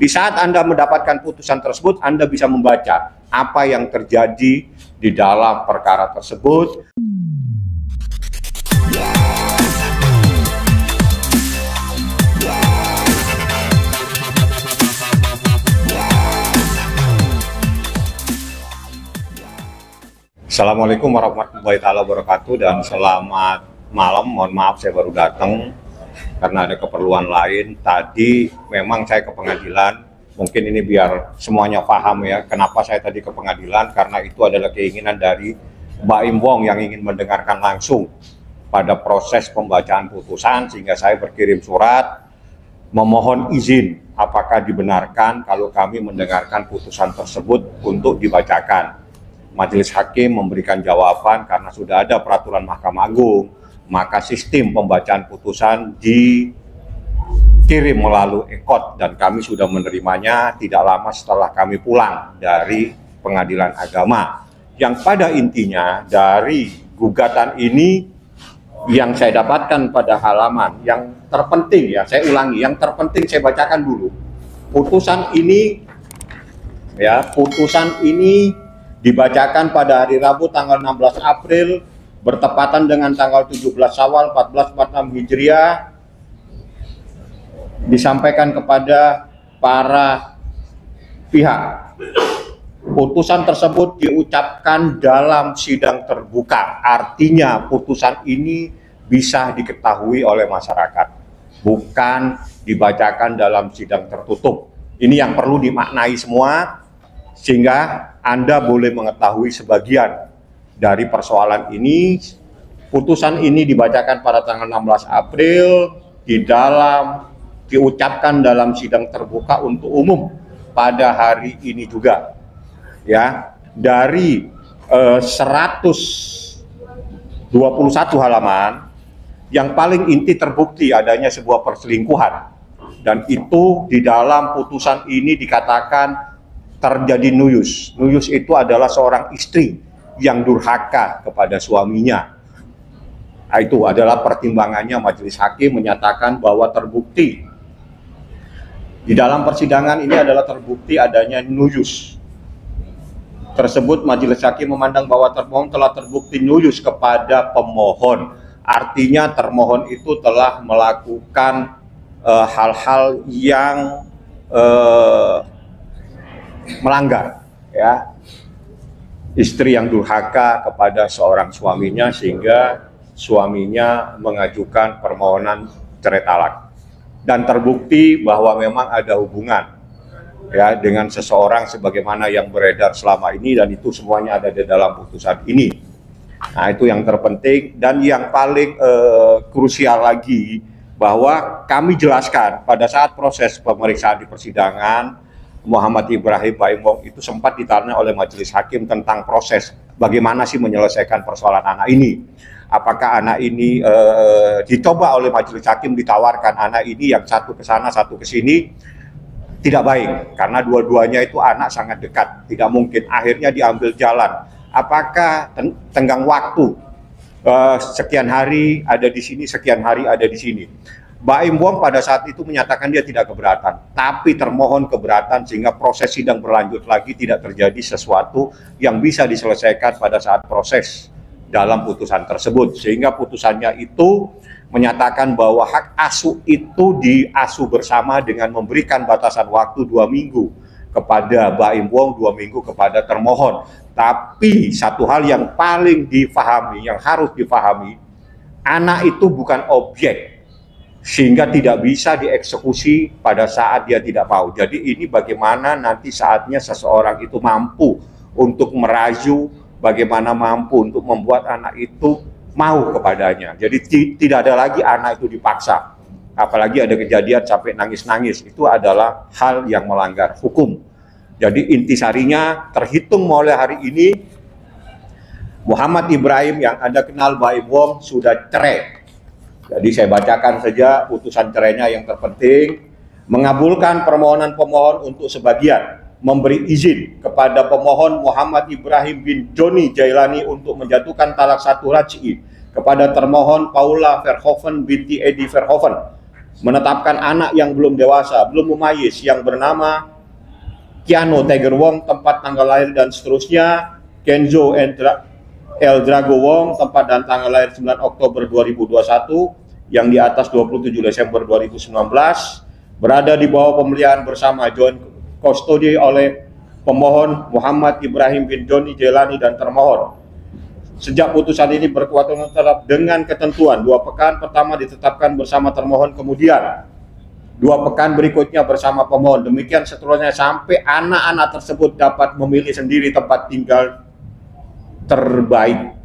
Di saat Anda mendapatkan putusan tersebut, Anda bisa membaca apa yang terjadi di dalam perkara tersebut. Assalamualaikum warahmatullahi wabarakatuh dan selamat malam. Mohon maaf saya baru datang karena ada keperluan lain. Tadi memang saya ke pengadilan, mungkin ini biar semuanya paham ya, kenapa saya tadi ke pengadilan, karena itu adalah keinginan dari Mbak Im Wong yang ingin mendengarkan langsung pada proses pembacaan putusan, sehingga saya berkirim surat memohon izin apakah dibenarkan kalau kami mendengarkan putusan tersebut untuk dibacakan. Majelis Hakim memberikan jawaban karena sudah ada peraturan Mahkamah Agung, maka sistem pembacaan putusan dikirim melalui e-court dan kami sudah menerimanya tidak lama setelah kami pulang dari pengadilan agama. Yang pada intinya dari gugatan ini yang saya dapatkan pada halaman yang terpenting, ya saya ulangi, yang terpenting saya bacakan dulu. Putusan ini dibacakan pada hari Rabu tanggal 16 April bertepatan dengan tanggal 17 Syawal 1446 Hijriah, disampaikan kepada para pihak. Putusan tersebut diucapkan dalam sidang terbuka, artinya putusan ini bisa diketahui oleh masyarakat, bukan dibacakan dalam sidang tertutup. Ini yang perlu dimaknai semua, sehingga Anda boleh mengetahui sebagian dari persoalan ini. Putusan ini dibacakan pada tanggal 16 April diucapkan dalam sidang terbuka untuk umum pada hari ini juga. Ya, dari 121 halaman, yang paling inti terbukti adanya sebuah perselingkuhan, dan itu di dalam putusan ini dikatakan terjadi nuyus. Nuyus itu adalah seorang istri yang durhaka kepada suaminya. Nah, itu adalah pertimbangannya majelis hakim menyatakan bahwa terbukti di dalam persidangan ini adalah terbukti adanya nuyus tersebut. Majelis hakim memandang bahwa termohon telah terbukti nuyus kepada pemohon. Artinya termohon itu telah melakukan hal-hal yang melanggar, ya, istri yang durhaka kepada seorang suaminya sehingga suaminya mengajukan permohonan cerai talak, dan terbukti bahwa memang ada hubungan, ya, dengan seseorang sebagaimana yang beredar selama ini, dan itu semuanya ada di dalam putusan ini. Nah, itu yang terpenting. Dan yang paling krusial lagi bahwa kami jelaskan pada saat proses pemeriksaan di persidangan, Muhammad Ibrahim Mbak Im Wong itu sempat ditanya oleh majelis hakim tentang proses bagaimana sih menyelesaikan persoalan anak ini. Apakah anak ini dicoba oleh majelis hakim, ditawarkan anak ini yang satu ke sana satu ke sini, tidak baik karena dua-duanya itu anak sangat dekat, tidak mungkin. Akhirnya diambil jalan. Apakah tenggang waktu sekian hari ada di sini, sekian hari ada di sini. Mbak Im Wong pada saat itu menyatakan dia tidak keberatan, tapi termohon keberatan sehingga proses sidang berlanjut lagi, tidak terjadi sesuatu yang bisa diselesaikan pada saat proses dalam putusan tersebut. Sehingga putusannya itu menyatakan bahwa hak asuh itu diasuh bersama dengan memberikan batasan waktu 2 minggu kepada Mbak Im Wong, 2 minggu kepada termohon. Tapi satu hal yang paling difahami, yang harus difahami, anak itu bukan objek, sehingga tidak bisa dieksekusi pada saat dia tidak mau. Jadi ini bagaimana nanti saatnya seseorang itu mampu untuk merayu, bagaimana mampu untuk membuat anak itu mau kepadanya. Jadi tidak ada lagi anak itu dipaksa. Apalagi ada kejadian sampai nangis-nangis, itu adalah hal yang melanggar hukum. Jadi intisarinya terhitung mulai hari ini, Muhammad Ibrahim yang Anda kenal Mbak Im Wong sudah cerai. Jadi saya bacakan saja putusan cerainya yang terpenting. Mengabulkan permohonan pemohon untuk sebagian, memberi izin kepada pemohon Muhammad Ibrahim bin Joni Jailani untuk menjatuhkan talak 1 raj'i kepada termohon Paula Verhoeven binti Edi Verhoeven menetapkan anak yang belum dewasa, belum memayis, yang bernama Keanu Tiger Wong, tempat tanggal lahir dan seterusnya, Kenzo El Drago Wong, tempat dan tanggal lahir 9 Oktober 2021, yang di atas 27 Desember 2019, berada di bawah pemeliharaan bersama joint custody oleh pemohon Muhammad Ibrahim bin Joni Jelani dan termohon. Sejak putusan ini berkekuatan tetap dengan ketentuan 2 pekan pertama ditetapkan bersama termohon, kemudian 2 pekan berikutnya bersama pemohon. Demikian seterusnya sampai anak-anak tersebut dapat memilih sendiri tempat tinggal terbaik.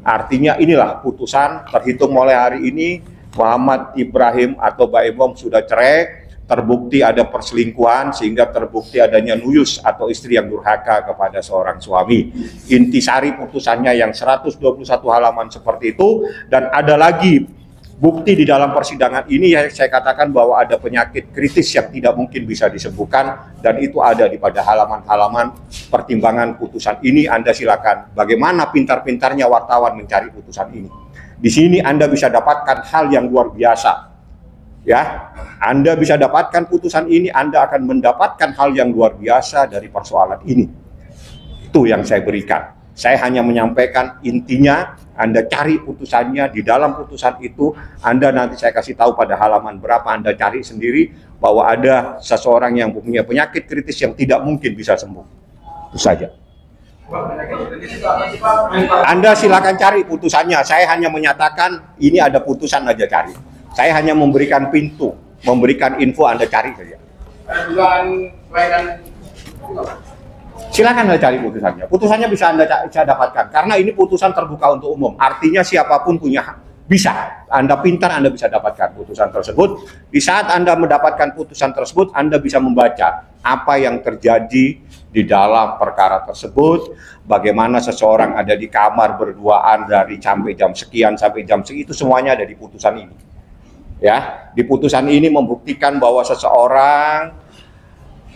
Artinya inilah putusan terhitung mulai hari ini Muhammad Ibrahim atau Baim Wong sudah cerai, terbukti ada perselingkuhan sehingga terbukti adanya nuyus atau istri yang durhaka kepada seorang suami. Intisari putusannya yang 121 halaman seperti itu, dan ada lagi bukti di dalam persidangan ini yang saya katakan bahwa ada penyakit kritis yang tidak mungkin bisa disembuhkan, dan itu ada di pada halaman-halaman pertimbangan putusan ini. Anda silakan bagaimana pintar-pintarnya wartawan mencari putusan ini. Di sini Anda bisa dapatkan hal yang luar biasa. Ya, Anda bisa dapatkan putusan ini, Anda akan mendapatkan hal yang luar biasa dari persoalan ini. Itu yang saya berikan. Saya hanya menyampaikan intinya, Anda cari putusannya, di dalam putusan itu, Anda nanti saya kasih tahu pada halaman berapa, Anda cari sendiri bahwa ada seseorang yang punya penyakit kritis yang tidak mungkin bisa sembuh. Itu saja. Anda silakan cari putusannya, saya hanya menyatakan ini ada putusan aja cari. Saya hanya memberikan pintu, memberikan info, Anda cari saja. Silakan Anda cari putusannya. Putusannya bisa Anda dapatkan karena ini putusan terbuka untuk umum. Artinya siapapun punya hak. Bisa. Anda pintar, Anda bisa dapatkan putusan tersebut. Di saat Anda mendapatkan putusan tersebut, Anda bisa membaca apa yang terjadi di dalam perkara tersebut, bagaimana seseorang ada di kamar berduaan dari sampai jam sekian sampai jam segitu, itu semuanya ada di putusan ini. Ya, di putusan ini membuktikan bahwa seseorang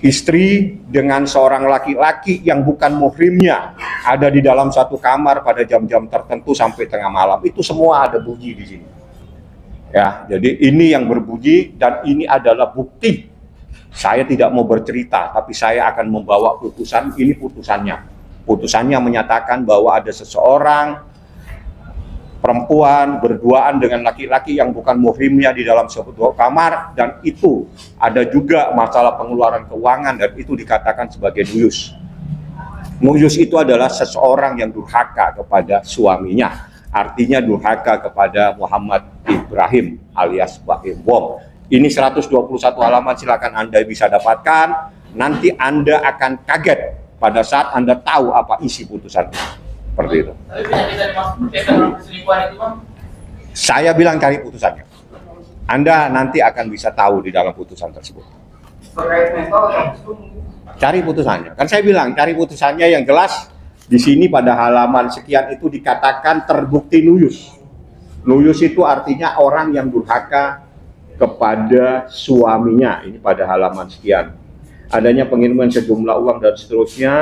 istri dengan seorang laki-laki yang bukan muhrimnya ada di dalam satu kamar pada jam-jam tertentu sampai tengah malam. Itu semua ada bunyi di sini. Ya, jadi ini yang berbunyi dan ini adalah bukti. Saya tidak mau bercerita, tapi saya akan membawa putusan. Ini putusannya. Putusannya menyatakan bahwa ada seseorang perempuan berduaan dengan laki-laki yang bukan muhrimnya di dalam sebuah kamar, dan itu ada juga masalah pengeluaran keuangan, dan itu dikatakan sebagai nuyus. Nuyus itu adalah seseorang yang durhaka kepada suaminya, artinya durhaka kepada Muhammad Ibrahim alias Baim Wong. Ini 121 halaman, silakan Anda bisa dapatkan. Nanti Anda akan kaget pada saat Anda tahu apa isi putusan ini. Seperti itu. Saya bilang cari putusannya. Anda nanti akan bisa tahu di dalam putusan tersebut. Cari putusannya. Kan saya bilang cari putusannya yang jelas. Di sini pada halaman sekian itu dikatakan terbukti nuyus. Nuyus itu artinya orang yang durhaka kepada suaminya. Ini pada halaman sekian. Adanya pengiriman sejumlah uang dan seterusnya.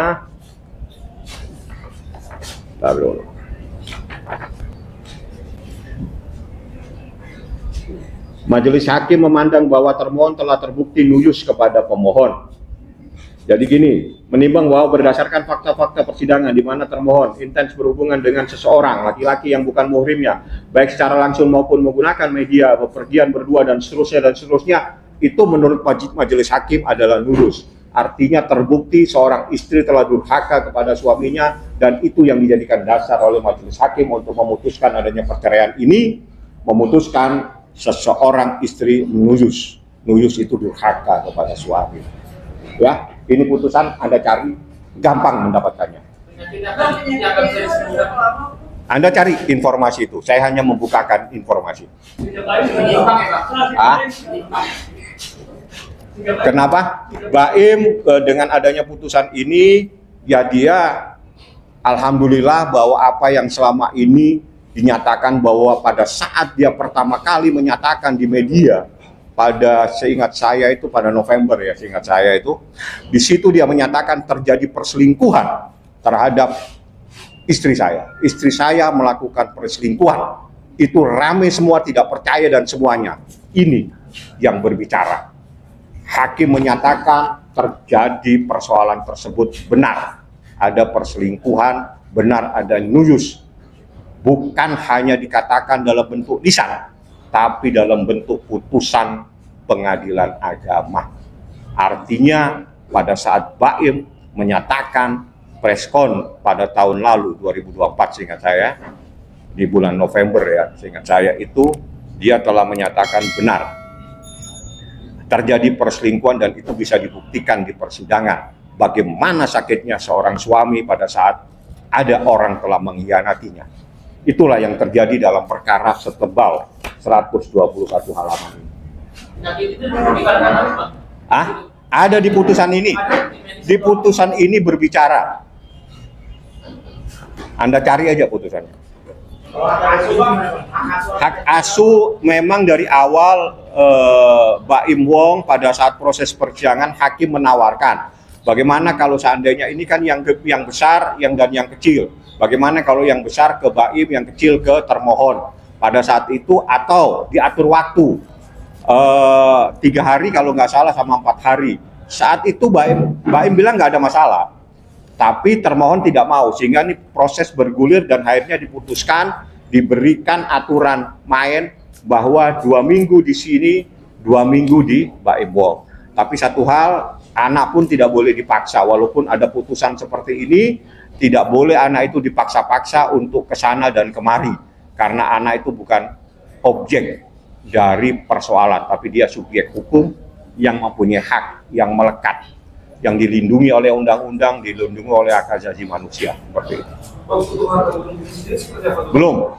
Lalu Majelis Hakim memandang bahwa termohon telah terbukti nuyus kepada pemohon. Jadi gini, menimbang bahwa berdasarkan fakta-fakta persidangan di mana termohon intens berhubungan dengan seseorang laki-laki yang bukan muhrimnya, baik secara langsung maupun menggunakan media, bepergian berdua dan seterusnya, itu menurut Majelis Hakim adalah nuyus. Artinya terbukti seorang istri telah durhaka kepada suaminya, dan itu yang dijadikan dasar oleh Majelis Hakim untuk memutuskan adanya perceraian ini, memutuskan seseorang istri nuyus. Nuyus itu durhaka kepada suami. Ya, ini putusan Anda cari, gampang mendapatkannya. Anda cari informasi itu, saya hanya membukakan informasi. Kenapa? Baim dengan adanya putusan ini, ya dia alhamdulillah bahwa apa yang selama ini dinyatakan bahwa pada saat dia pertama kali menyatakan di media, pada seingat saya itu pada November ya, seingat saya itu, di situ dia menyatakan terjadi perselingkuhan terhadap istri saya. Istri saya melakukan perselingkuhan. Itu rame semua, tidak percaya dan semuanya. Ini yang berbicara. Hakim menyatakan terjadi persoalan tersebut benar. Ada perselingkuhan, benar ada nuyus. Bukan hanya dikatakan dalam bentuk lisan, tapi dalam bentuk putusan pengadilan agama. Artinya pada saat Baim menyatakan preskon pada tahun lalu 2024 seingat saya, di bulan November ya, seingat saya itu dia telah menyatakan benar terjadi perselingkuhan dan itu bisa dibuktikan di persidangan. Bagaimana sakitnya seorang suami pada saat ada orang telah mengkhianatinya. Itulah yang terjadi dalam perkara setebal 121 halaman ini. Ada di putusan ini. Di putusan ini berbicara. Anda cari aja putusannya. Hak asuh memang dari awal Baim Wong pada saat proses persidangan hakim menawarkan bagaimana kalau seandainya ini kan yang besar dan yang kecil, bagaimana kalau yang besar ke Baim, yang kecil ke termohon pada saat itu, atau diatur waktu 3 hari kalau nggak salah sama 4 hari. Saat itu Baim bilang nggak ada masalah, tapi termohon tidak mau, sehingga ini proses bergulir dan akhirnya diputuskan diberikan aturan main bahwa 2 minggu di sini, 2 minggu di Baim Wong. Tapi satu hal, anak pun tidak boleh dipaksa, walaupun ada putusan seperti ini, tidak boleh anak itu dipaksa-paksa untuk ke sana dan kemari, karena anak itu bukan objek dari persoalan, tapi dia subjek hukum yang mempunyai hak yang melekat, yang dilindungi oleh undang-undang, dilindungi oleh hak asasi manusia, seperti itu. Belum,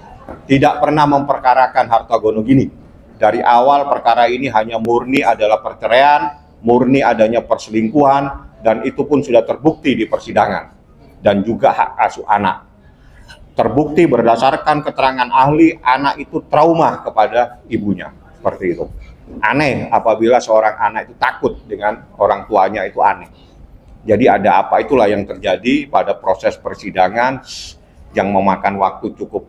tidak pernah memperkarakan harta gono gini. Dari awal perkara ini hanya murni adalah perceraian, murni adanya perselingkuhan, dan itu pun sudah terbukti di persidangan. Dan juga hak asuh anak. Terbukti berdasarkan keterangan ahli, anak itu trauma kepada ibunya, seperti itu. Aneh apabila seorang anak itu takut dengan orang tuanya, itu aneh. Jadi ada apa, itulah yang terjadi pada proses persidangan yang memakan waktu cukup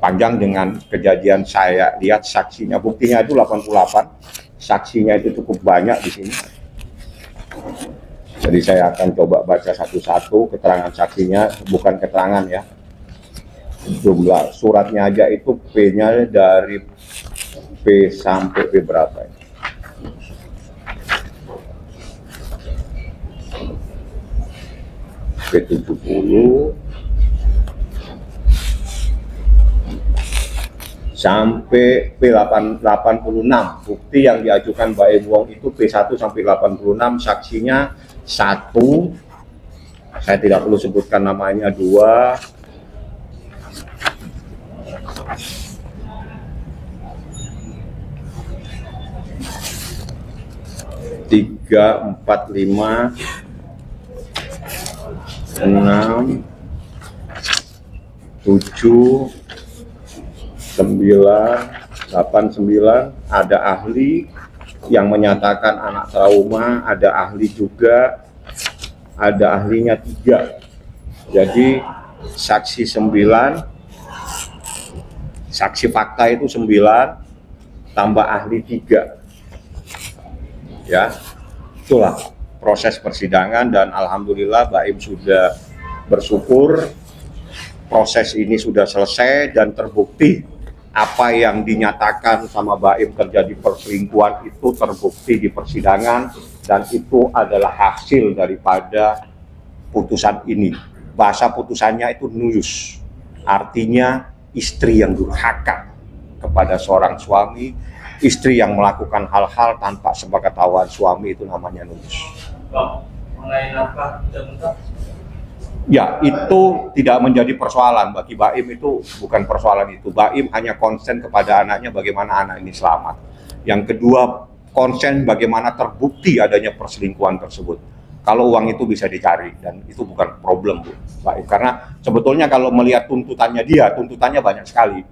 panjang dengan kejadian saya lihat saksinya, buktinya itu 88, saksinya itu cukup banyak di sini. Jadi saya akan coba baca satu-satu keterangan saksinya, bukan keterangan ya. Jumlah suratnya aja itu P-nya dari P sampai P berapa ya? P70 sampai P86. Bukti yang diajukan Baim Wong itu P1 sampai 86, saksinya 1, saya tidak perlu sebutkan namanya, 2, 3, 4, 5, 6, 7, 9, 8, 9. Ada ahli yang menyatakan anak trauma, ada ahli juga, ada ahlinya 3. Jadi saksi 9, saksi fakta itu 9, tambah ahli 3. Ya, itulah proses persidangan, dan alhamdulillah Baim sudah bersyukur proses ini sudah selesai dan terbukti apa yang dinyatakan sama Baim terjadi perselingkuhan itu terbukti di persidangan, dan itu adalah hasil daripada putusan ini. Bahasa putusannya itu nuyus, artinya istri yang durhaka kepada seorang suami, istri yang melakukan hal-hal tanpa sepengetahuan suami, itu namanya nuyus. Ya, itu tidak menjadi persoalan bagi Baim, itu bukan persoalan itu. Baim hanya konsen kepada anaknya, bagaimana anak ini selamat. Yang kedua, konsen bagaimana terbukti adanya perselingkuhan tersebut. Kalau uang itu bisa dicari, dan itu bukan problem, Bu, Baim. Karena sebetulnya kalau melihat tuntutannya dia, tuntutannya banyak sekali.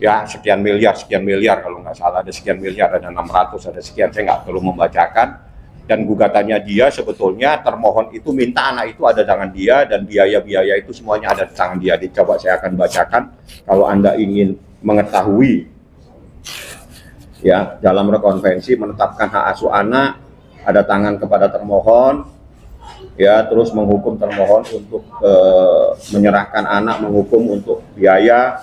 Ya, sekian miliar kalau nggak salah, ada sekian miliar, ada 600, ada sekian, saya nggak perlu membacakan. Dan gugatannya dia sebetulnya termohon itu minta anak itu ada tangan dia, dan biaya-biaya itu semuanya ada di tangan dia. Coba saya akan bacakan kalau Anda ingin mengetahui ya, dalam rekonvensi menetapkan hak asuh anak, ada tangan kepada termohon, ya, terus menghukum termohon untuk menyerahkan anak, menghukum untuk biaya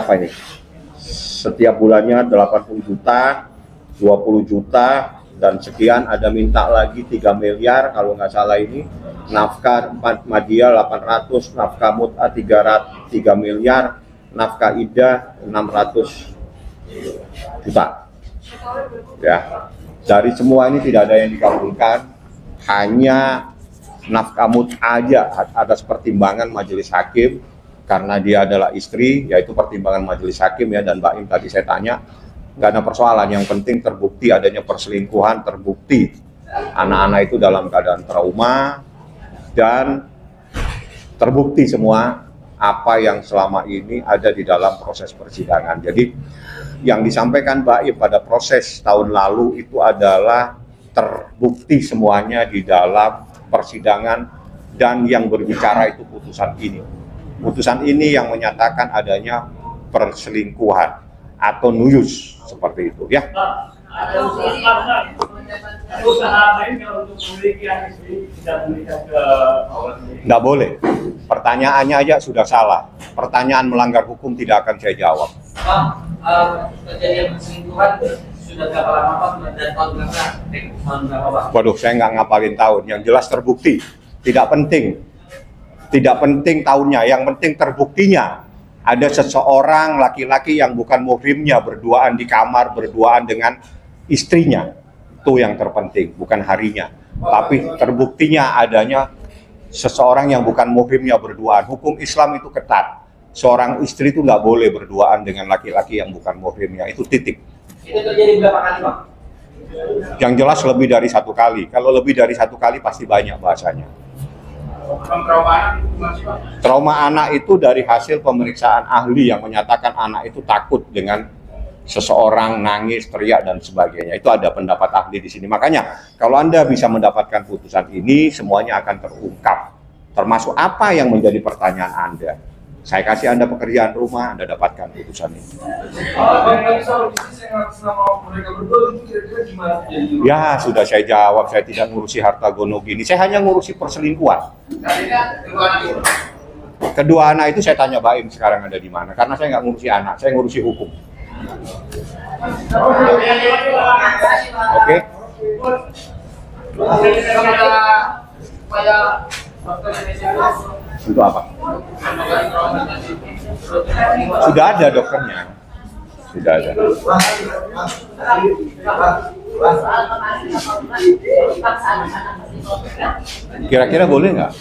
apa ini? Setiap bulannya 80 juta, 20 juta, dan sekian, ada minta lagi 3 miliar kalau nggak salah ini, nafkah Madiyah 800, nafkah mut'ah 3 miliar, nafkah idah 600 juta. Ya, dari semua ini tidak ada yang dikabulkan, hanya nafkah mut'ah aja atas pertimbangan majelis hakim, karena dia adalah istri, yaitu pertimbangan majelis hakim ya. Dan Mbak Im tadi saya tanya, nggak ada persoalan, yang penting terbukti adanya perselingkuhan, terbukti anak-anak itu dalam keadaan trauma, dan terbukti semua apa yang selama ini ada di dalam proses persidangan. Jadi yang disampaikan Mbak Im pada proses tahun lalu itu adalah terbukti semuanya di dalam persidangan, dan yang berbicara itu putusan ini. Putusan ini yang menyatakan adanya perselingkuhan atau nuyus, seperti itu ya. Ada usaha lain kalau untuk memiliki anak istri tidak memberikan ke Allah sendiri? Nggak boleh. Pertanyaannya aja sudah salah. Pertanyaan melanggar hukum tidak akan saya jawab. Kejadian perselingkuhan sudah berapa lama Pak? Dan tahun berapa Pak? Waduh, saya nggak ngapalin tahun. Yang jelas terbukti. Tidak penting. Tidak penting tahunnya, yang penting terbuktinya. Ada seseorang laki-laki yang bukan muhrimnya berduaan di kamar, berduaan dengan istrinya. Itu yang terpenting, bukan harinya. Tapi terbuktinya adanya seseorang yang bukan muhrimnya berduaan. Hukum Islam itu ketat. Seorang istri itu nggak boleh berduaan dengan laki-laki yang bukan muhrimnya. Itu titik. Itu terjadi berapa kali Pak? Yang jelas lebih dari 1 kali. Kalau lebih dari 1 kali pasti banyak bahasanya. Trauma anak itu dari hasil pemeriksaan ahli yang menyatakan anak itu takut dengan seseorang, nangis, teriak, dan sebagainya. Itu ada pendapat ahli di sini. Makanya kalau Anda bisa mendapatkan putusan ini, semuanya akan terungkap. Termasuk apa yang menjadi pertanyaan Anda. Saya kasih Anda pekerjaan rumah, Anda dapatkan putusan ini. Ya, sudah saya jawab, saya tidak ngurusi harta gono gini. Saya hanya ngurusi perselingkuhan. Kedua anak itu saya tanya Mbak Im sekarang ada di mana. Karena saya nggak ngurusi anak, saya ngurusi hukum. Oke? Untuk apa? Sudah ada dokternya. Sudah ada. Kira-kira boleh nggak?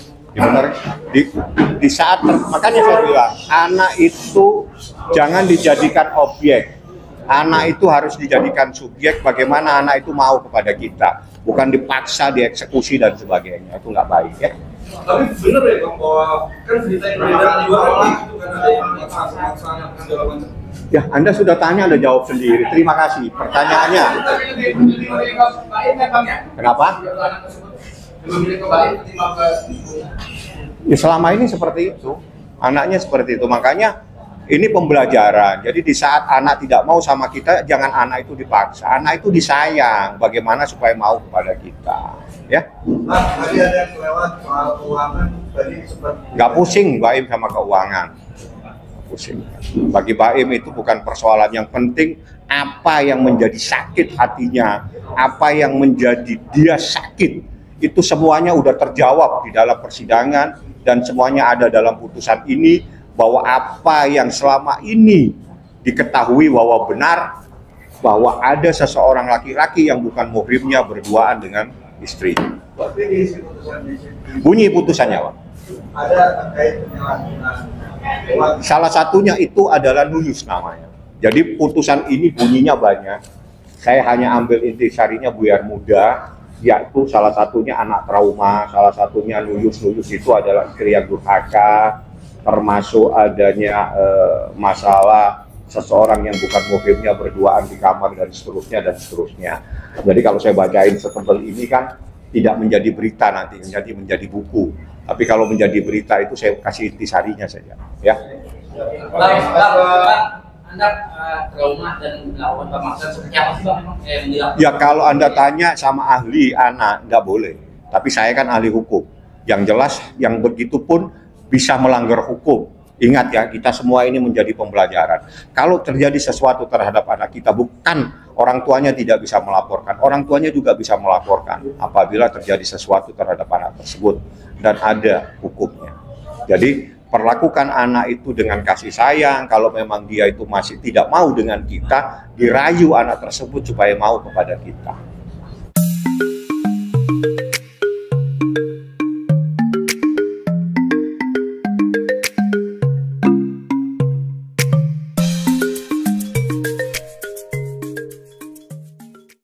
Di saat makanya saya bilang anak itu jangan dijadikan objek. Anak itu harus dijadikan subjek. Bagaimana anak itu mau kepada kita, bukan dipaksa, dieksekusi dan sebagainya. Itu nggak baik ya. Tapi bener ya Bang, bahwa kan cerita yang beredar di luar itu kan ada yang maksa-maksanya kan segala macam. Ya, Anda sudah tanya, Anda jawab sendiri. Terima kasih. Pertanyaannya. Kenapa? Ya, selama ini seperti itu. Anaknya seperti itu. Makanya ini pembelajaran. Jadi di saat anak tidak mau sama kita, jangan anak itu dipaksa. Anak itu disayang. Bagaimana supaya mau kepada kita. Ya. Tadi ada yang kelewat soal keuangan. Tadi sempat. Nggak pusing Mbak Im sama keuangan. Pusing. Bagi Mbak Im itu bukan persoalan, yang penting apa yang menjadi sakit hatinya, apa yang menjadi dia sakit, itu semuanya udah terjawab di dalam persidangan, dan semuanya ada dalam putusan ini, bahwa apa yang selama ini diketahui bahwa benar, bahwa ada seseorang laki-laki yang bukan muhrimnya berduaan dengan istri. Bunyi putusannya Pak. Ada terkait penyalahgunaan. Salah satunya itu adalah nuyus namanya. Jadi putusan ini bunyinya banyak. Saya hanya ambil intisarinya buyar muda, yaitu salah satunya anak trauma, salah satunya nuyus itu adalah istri yang durhaka, termasuk adanya masalah seseorang yang bukan muhrimnya berduaan di kamar dan seterusnya. Jadi kalau saya bacain setebal ini kan tidak menjadi berita, nanti menjadi buku. Tapi kalau menjadi berita itu saya kasih intisarinya saja, ya. Anda trauma dan melakukan pemaksaan seperti apa sih Bang? Memang menjelaskan. Ya kalau Anda tanya sama ahli anak, nggak boleh. Tapi saya kan ahli hukum. Yang jelas, yang begitu pun bisa melanggar hukum. Ingat ya, kita semua ini menjadi pembelajaran. Kalau terjadi sesuatu terhadap anak kita, bukan orang tuanya tidak bisa melaporkan. Orang tuanya juga bisa melaporkan apabila terjadi sesuatu terhadap anak tersebut. Dan ada hukumnya. Jadi, perlakukan anak itu dengan kasih sayang. Kalau memang dia itu masih tidak mau dengan kita, dirayu anak tersebut supaya mau kepada kita.